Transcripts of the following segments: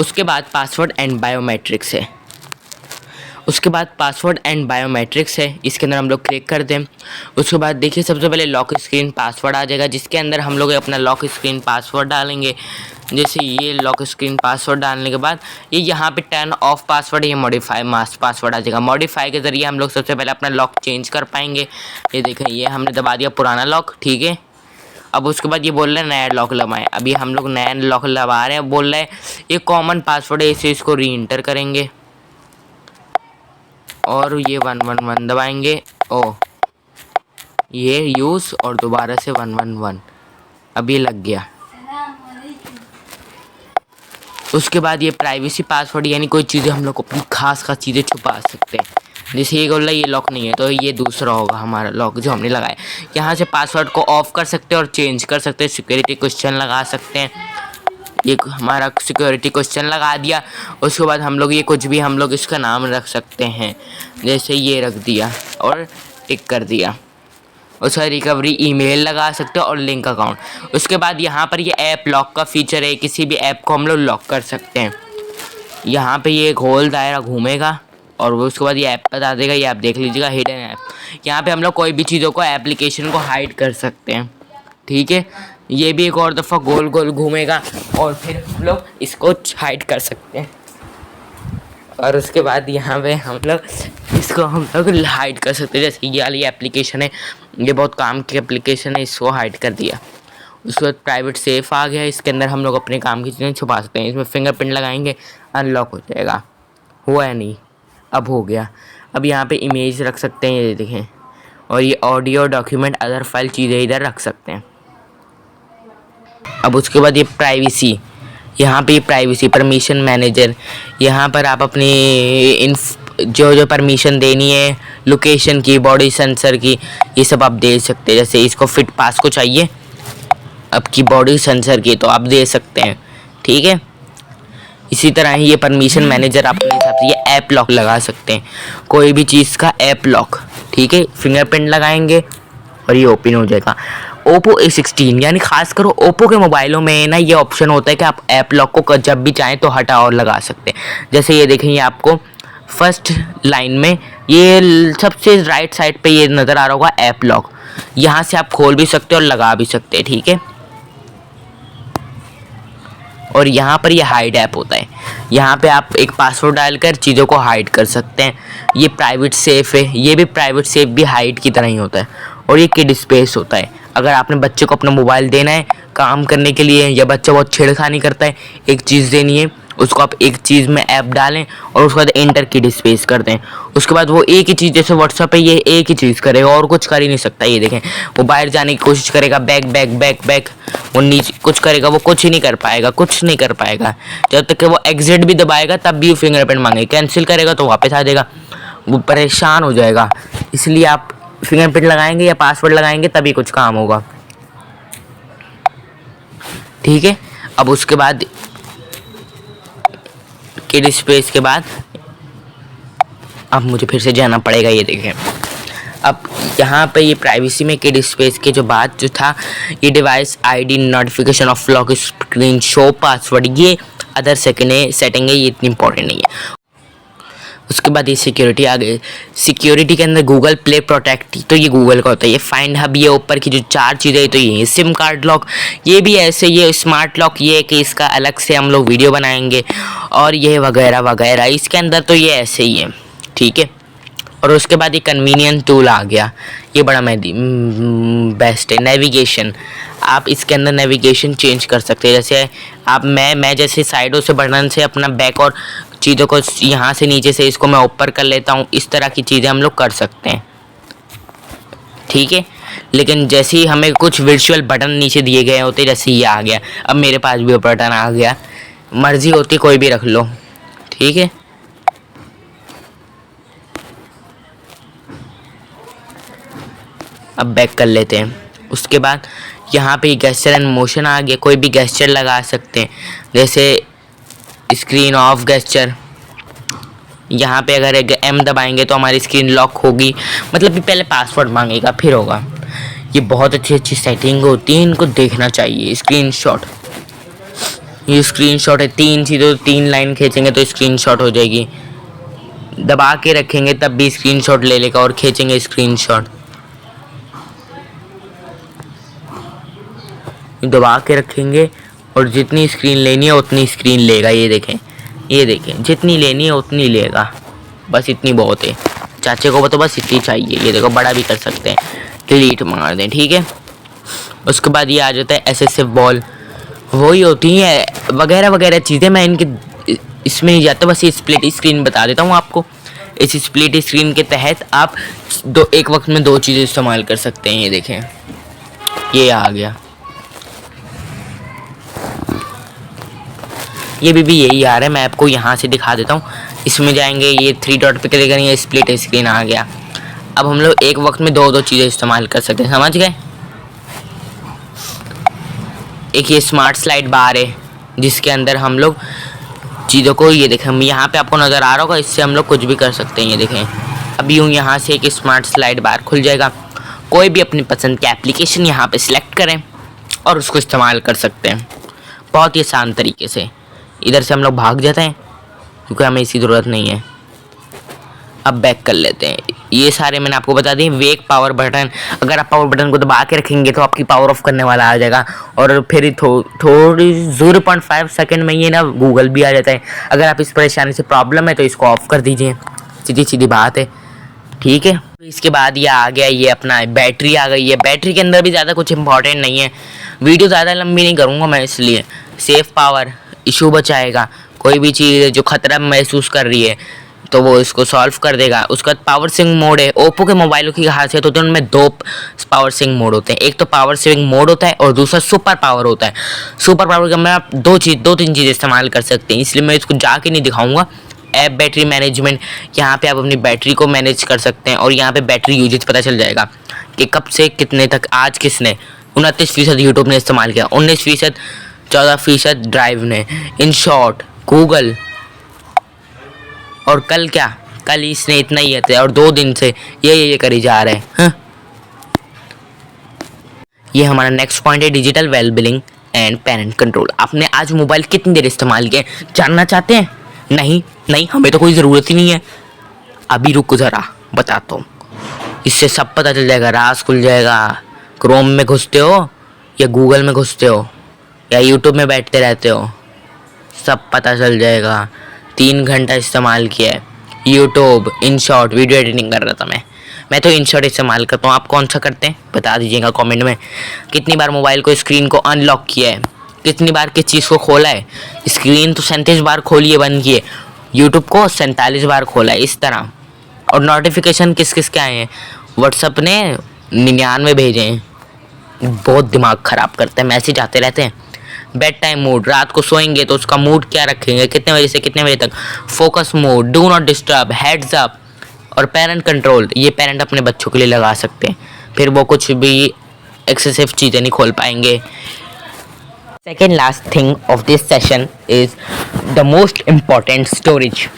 उसके बाद password and biometrics है। उसके बाद पासवर्ड एंड बायोमेट्रिक्स है, इसके अंदर हम लोग क्लिक कर दें। उसके बाद देखिए सबसे पहले लॉक स्क्रीन पासवर्ड आ जाएगा, जिसके अंदर हम लोग अपना लॉक स्क्रीन पासवर्ड डालेंगे। जैसे ये लॉक स्क्रीन पासवर्ड डालने के बाद ये यहाँ पे टर्न ऑफ पासवर्ड, ये मॉडिफाई मास्क पासवर्ड आ जाएगा। मॉडिफाई के ज़रिए हम लोग सबसे पहले अपना लॉक चेंज कर पाएंगे। ये देखें, ये हमने दबा दिया पुराना लॉक, ठीक है। अब उसके बाद ये बोल रहे हैं नया लॉक लगाएं। अभी हम लोग नया लॉक लगा रहे हैं। बोल रहे हैं ये कॉमन पासवर्ड है, इसे इसको री इंटर करेंगे और ये 111 दबाएंगे। ओ ये यूज़ और दोबारा से 111, अब ये लग गया। उसके बाद ये प्राइवेसी पासवर्ड, यानी कोई चीज़ें हम लोग अपनी खास चीज़ें छुपा सकते हैं। जैसे ये बोल रहा है ये लॉक नहीं है, तो ये दूसरा होगा हमारा लॉक जो हमने लगाया। यहाँ से पासवर्ड को ऑफ कर सकते हैं और चेंज कर सकते हैं। सिक्योरिटी क्वेश्चन लगा सकते हैं। ये हमारा सिक्योरिटी क्वेश्चन लगा दिया। उसके बाद हम लोग ये कुछ भी हम लोग इसका नाम रख सकते हैं, जैसे ये रख दिया और टिक कर दिया। उसका रिकवरी ईमेल लगा सकते हो और लिंक अकाउंट। उसके बाद यहाँ पर ये ऐप लॉक का फीचर है, किसी भी ऐप को हम लोग लॉक कर सकते हैं। यहाँ पे ये गोल दायरा घूमेगा और वो उसके बाद ये ऐप बता देगा, ये आप देख लीजिएगा हिडन ऐप। यहाँ पे हम लोग कोई भी चीज़ों को एप्लीकेशन को हाइड कर सकते हैं, ठीक है। ये भी एक और दफ़ा गोल गोल घूमेगा और फिर हम लोग इसको हाइड कर सकते हैं। और उसके बाद यहाँ पे हम लोग इसको हम लोग हाइड कर सकते हैं। जैसे ये वाली एप्लीकेशन है, ये बहुत काम की एप्लीकेशन है, इसको हाइड कर दिया। उसके बाद प्राइवेट सेफ आ गया, इसके अंदर हम लोग अपने काम की चीज़ें छुपा सकते हैं। इसमें फिंगरप्रिंट लगाएंगे, अनलॉक हो जाएगा। हुआ है नहीं, अब हो गया। अब यहाँ पे इमेज रख सकते हैं, ये देखें। और ये ऑडियो, डॉक्यूमेंट, अदर फाइल चीज़ें इधर रख सकते हैं। अब उसके बाद ये प्राइवेसी, यहाँ पे प्राइवेसी परमिशन मैनेजर, यहाँ पर आप अपनी जो परमिशन देनी है, लोकेशन की, बॉडी सेंसर की, ये सब आप दे सकते हैं। जैसे इसको फिट पास को चाहिए आपकी बॉडी सेंसर की, तो आप दे सकते हैं, ठीक है। इसी तरह ही ये परमिशन मैनेजर आप अपने हिसाब से ये ऐप लॉक लगा सकते हैं, कोई भी चीज़ का ऐप लॉक, ठीक है। फिंगरप्रिंट लगाएंगे और ये ओपन हो जाएगा। ओप्पो A16 यानी खासकर ओप्पो के मोबाइलों में ना ये ऑप्शन होता है कि आप ऐप लॉक को जब भी चाहें तो हटा और लगा सकते हैं। जैसे ये देखें, ये आपको फर्स्ट लाइन में ये सबसे राइट साइड पे ये नज़र आ रहा होगा ऐप लॉक, यहाँ से आप खोल भी सकते हैं और लगा भी सकते हैं, ठीक है। और यहाँ पर ये हाइड ऐप होता है, यहाँ पे आप एक पासवर्ड डालकर चीज़ों को हाइड कर सकते हैं। ये प्राइवेट सेफ है, ये भी प्राइवेट सेफ भी हाइड की तरह ही होता है। और ये किड स्पेस होता है, अगर आपने बच्चे को अपना मोबाइल देना है काम करने के लिए, या बच्चा बहुत छेड़खानी करता है, एक चीज़ देनी है उसको, आप एक चीज़ में ऐप डालें और उसके बाद एंटर किड स्पेस कर दें। उसके बाद वो एक ही चीज़, जैसे व्हाट्सएप है, ये एक ही चीज़ करेगा और कुछ कर ही नहीं सकता। ये देखें, वो बाहर जाने की कोशिश करेगा, बैक बैक बैक बैक, वो नीचे कुछ करेगा, वो कुछ ही नहीं कर पाएगा, कुछ नहीं कर पाएगा। जब तक कि वो एग्जिट भी दबाएगा तब भी वो फिंगरप्रिंट मांगेगा, कैंसिल करेगा तो वापस आ जाएगा, वो परेशान हो जाएगा। इसलिए आप फिंगरप्रिंट लगाएंगे या पासवर्ड लगाएंगे तभी कुछ काम होगा, ठीक है। अब उसके बाद किड स्पेस के बाद अब मुझे फिर से जाना पड़ेगा। ये देखें, अब यहाँ पे ये प्राइवेसी में किड स्पेस के जो बात जो था, ये device ID, notification of lock screen, show password, ये अदर सेटिंग है, ये इतनी इंपॉर्टेंट नहीं है। उसके बाद ये सिक्योरिटी आ गई। सिक्योरिटी के अंदर गूगल प्ले प्रोटेक्ट, तो ये गूगल का होता है। ये फाइंड हब, ये ऊपर की जो 4 चीज़ें, तो ये सिम कार्ड लॉक, ये भी ऐसे, ये स्मार्ट लॉक, ये कि इसका अलग से हम लोग वीडियो बनाएंगे, और ये वगैरह वगैरह। इसके अंदर तो ये ऐसे ही है, ठीक है। और उसके बाद ये कन्वीनियंट टूल आ गया, ये बड़ा बेस्ट है। नेविगेशन, आप इसके अंदर नेविगेशन चेंज कर सकते हैं। जैसे आप मैं जैसे साइडों से बटन से अपना बैक और चीज़ों को यहाँ से नीचे से इसको मैं ऊपर कर लेता हूँ, इस तरह की चीज़ें हम लोग कर सकते हैं, ठीक है। लेकिन जैसे ही हमें कुछ वर्चुअल बटन नीचे दिए गए होते, जैसे ये आ गया, अब मेरे पास भी बटन आ गया, मर्जी होती कोई भी रख लो, ठीक है। अब बैक कर लेते हैं। उसके बाद यहाँ पे गेस्चर एंड मोशन आ गया, कोई भी गेस्चर लगा सकते हैं, जैसे स्क्रीन ऑफ गेस्चर। यहाँ पे अगर M दबाएंगे तो हमारी स्क्रीन लॉक होगी, मतलब कि पहले पासवर्ड मांगेगा फिर होगा। ये बहुत अच्छी सेटिंग होती है, इनको देखना चाहिए। स्क्रीनशॉट, ये स्क्रीनशॉट है, 3 चीज़ों 3 लाइन खींचेंगे तो स्क्रीनशॉट हो जाएगी। दबा के रखेंगे तब भी स्क्रीनशॉट ले लेगा और खींचेंगे स्क्रीनशॉट। दबा के रखेंगे और जितनी स्क्रीन लेनी है उतनी स्क्रीन लेगा। ये देखें जितनी लेनी है उतनी लेगा, बस इतनी बहुत है। चाचे को तो बस इतनी चाहिए। ये देखो बड़ा भी कर सकते हैं, डिलीट मार दें, ठीक है। उसके बाद ये आ जाता है एसएसएफ बॉल, वही होती है वगैरह वगैरह चीज़ें। मैं इनके इसमें नहीं जाता, बस ये स्प्लिट स्क्रीन बता देता हूँ आपको। इस स्प्लिट स्क्रीन के तहत आप एक वक्त में 2 चीज़ें इस्तेमाल कर सकते हैं। ये देखें ये आ गया, ये भी यही आ रहा है। मैं आपको यहाँ से दिखा देता हूँ। इसमें जाएंगे, ये 3 डॉट पे क्लिक करेंगे, स्प्लिट स्क्रीन आ गया। अब हम लोग एक वक्त में 2 चीज़ें इस्तेमाल कर सकते हैं, समझ गए। एक ये स्मार्ट स्लाइड बार है जिसके अंदर हम लोग चीज़ों को, ये देखें यहाँ पे आपको नज़र आ रहा होगा, इससे हम लोग कुछ भी कर सकते हैं। ये देखें अभी यूँ यहाँ से एक स्मार्ट स्लाइड बार खुल जाएगा। कोई भी अपनी पसंद की एप्लीकेशन यहाँ पे सिलेक्ट करें और उसको इस्तेमाल कर सकते हैं बहुत ही आसान तरीके से। इधर से हम लोग भाग जाते हैं क्योंकि हमें इसकी ज़रूरत नहीं है। अब बैक कर लेते हैं। ये सारे मैंने आपको बता दिए। वेक पावर बटन, अगर आप पावर बटन को दबा के रखेंगे तो आपकी पावर ऑफ करने वाला आ जाएगा और फिर थोड़ी 0.5 सेकंड में ये ना गूगल भी आ जाता है। अगर आप इस परेशानी से प्रॉब्लम है तो इसको ऑफ कर दीजिए, सीधी सीधी बात है, ठीक है। इसके बाद ये आ गया, ये अपना बैटरी आ गई है। बैटरी के अंदर भी ज़्यादा कुछ इंपॉर्टेंट नहीं है, वीडियो ज़्यादा लंबी नहीं करूँगा मैं, इसलिए सेफ पावर इशू बचाएगा। कोई भी चीज़ जो ख़तरा महसूस कर रही है तो वो इसको सॉल्व कर देगा। उसका पावर सेविंग मोड है। ओप्पो के मोबाइलों की खासियत होती है उनमें 2 पावर सेविंग मोड होते हैं। एक तो पावर सेविंग मोड होता है और दूसरा सुपर पावर होता है। सुपर पावर के अंदर आप 2-3 चीज़ें इस्तेमाल कर सकते हैं, इसलिए मैं इसको जाके नहीं दिखाऊंगा। ऐप बैटरी मैनेजमेंट, यहाँ पे आप अपनी बैटरी को मैनेज कर सकते हैं और यहाँ पे बैटरी यूजेज पता चल जाएगा कि कब से कितने तक। आज किसने 29% यूट्यूब ने इस्तेमाल किया, 19%, 14% ड्राइव ने, इन शॉर्ट गूगल, और कल क्या, कल इसने इतना ही है और 2 दिन से ये करी जा रहे हैं। हाँ? ये हमारा नेक्स्ट पॉइंट है, digital well billing and parent control. आपने आज मोबाइल कितनी देर इस्तेमाल किया जानना चाहते हैं? नहीं हमें तो कोई ज़रूरत ही नहीं है। अभी रुको ज़रा बताता हूँ, इससे सब पता चल जाएगा, राज खुल जाएगा। क्रोम में घुसते हो या गूगल में घुसते हो या यूट्यूब में बैठते रहते हो, सब पता चल जाएगा। 3 घंटा इस्तेमाल किया है YouTube, in short video editing कर रहा था मैं तो इन शॉर्ट इस्तेमाल करता हूँ। आप कौन सा करते हैं बता दीजिएगा कमेंट में। कितनी बार मोबाइल को स्क्रीन को अनलॉक किया है, कितनी बार किस चीज़ को खोला है। स्क्रीन तो 37 बार खोली है बंद किए, यूट्यूब को 47 बार खोला है, इस तरह। और नोटिफिकेशन किस किस के आए हैं, व्हाट्सअप ने 99 भेजे हैं। बहुत दिमाग ख़राब करते हैं, मैसेज आते रहते हैं। बेड टाइम मोड, रात को सोएंगे तो उसका मूड क्या रखेंगे, कितने बजे से कितने बजे तक। Focus mode, do not disturb, heads up. और पेरेंट कंट्रोल, ये पेरेंट अपने बच्चों के लिए लगा सकते हैं, फिर वो कुछ भी एक्सेसिव चीज़ें नहीं खोल पाएंगे। Second last thing of this session is the most important, storage.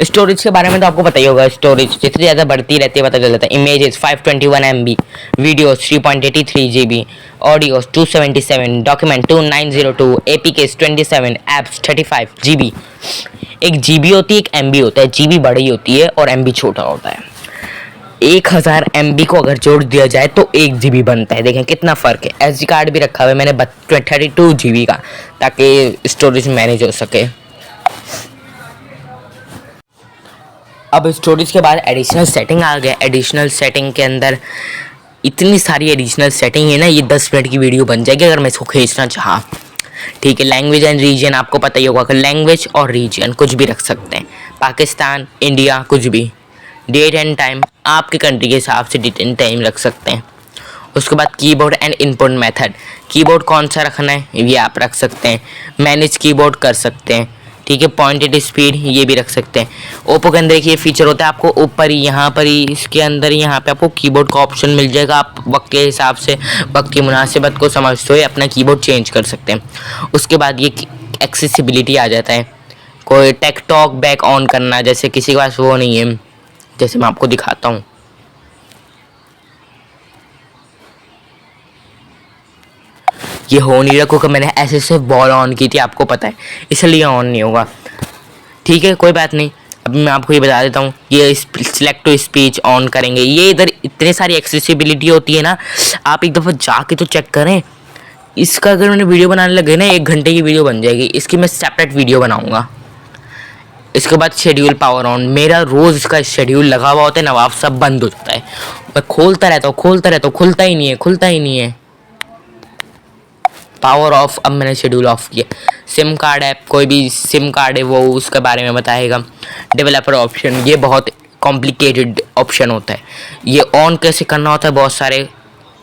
Storage के बारे में तो आपको पता ही होगा, स्टोरेज जितनी ज़्यादा बढ़ती रहती है पता चल जाता है। Images 521 MB, videos 3.83 GB, audios 277, document 2902, APKs 27, apps 35 GB। एक GB होती है, एक MB होता है। GB बड़ी होती है और MB छोटा होता है। 1000 MB को अगर जोड़ दिया जाए तो 1 GB बनता है। देखें कितना फ़र्क है। SD कार्ड भी रखा हुआ है मैंने 32 GB का, ताकि स्टोरेज मैनेज हो सके। अब स्टोरेज के बाद एडिशनल सेटिंग आ गया। एडिशनल सेटिंग के अंदर इतनी सारी एडिशनल सेटिंग है ना, ये 10 मिनट की वीडियो बन जाएगी अगर मैं इसको खींचना चाहा, ठीक है। लैंग्वेज एंड रीजन आपको पता ही होगा कि लैंग्वेज और रीजन कुछ भी रख सकते हैं, पाकिस्तान, इंडिया, कुछ भी। डेट एंड टाइम आपके कंट्री के हिसाब से डेट एंड टाइम रख सकते हैं। उसके बाद keyboard and input method, keyboard कौन सा रखना है ये आप रख सकते हैं। मैनेज कीबोर्ड कर सकते हैं, ठीक है। पॉइंटेड स्पीड ये भी रख सकते हैं। ओप्पो के अंदर एक ये फीचर होता है, आपको ऊपर ही यहाँ पर ही इसके अंदर यहाँ पे आपको कीबोर्ड का ऑप्शन मिल जाएगा। आप वक्त के हिसाब से, वक्त की मुनासिबत को समझते हुए अपना कीबोर्ड चेंज कर सकते हैं। उसके बाद ये एक्सेसिबिलिटी आ जाता है। कोई टेक टॉक बैक ऑन करना, जैसे किसी के पास वो नहीं है, जैसे मैं आपको दिखाता हूँ। ये हो नहीं रहा क्योंकि मैंने ऐसे से वॉल ऑन की थी, आपको पता है, इसलिए ऑन नहीं होगा। ठीक है, कोई बात नहीं। अभी मैं आपको ये बता देता हूँ, ये सिलेक्ट टू स्पीच ऑन करेंगे। ये इधर इतने सारी एक्सेसिबिलिटी होती है ना, आप एक दफ़ा जाके तो चेक करें। इसका अगर मैंने वीडियो बनाने लगे ना, 1 घंटे की वीडियो बन जाएगी। इसकी मैं सेपरेट वीडियो बनाऊँगा। इसके बाद शेड्यूल पावर ऑन, मेरा रोज़ इसका शेड्यूल लगा हुआ होता है, नवाब सब बंद हो जाता है। मैं खोलता रहता हूँ, खुलता ही नहीं है। पावर ऑफ, अब मैंने शेड्यूल ऑफ किया। सिम कार्ड ऐप, कोई भी सिम कार्ड है वो उसके बारे में बताएगा। डेवलपर ऑप्शन, ये बहुत कॉम्प्लिकेटेड ऑप्शन होता है, ये ऑन कैसे करना होता है बहुत सारे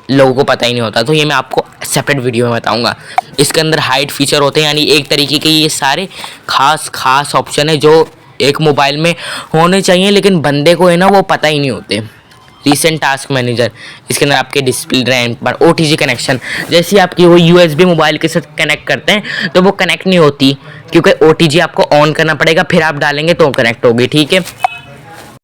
लोगों को पता ही नहीं होता, तो ये मैं आपको सेपरेट वीडियो में बताऊंगा। इसके अंदर हाइड फीचर होते हैं, यानी एक तरीके के ये सारे खास ऑप्शन है जो एक मोबाइल में होने चाहिए, लेकिन बंदे को है ना वो पता ही नहीं होते। रिसेंट टास्क मैनेजर, इसके अंदर आपके डिस्प्ले रैम पर OTG कनेक्शन, जैसे आपकी वो USB मोबाइल के साथ कनेक्ट करते हैं तो वो कनेक्ट नहीं होती, क्योंकि OTG आपको ऑन करना पड़ेगा, फिर आप डालेंगे तो कनेक्ट होगी। ठीक है,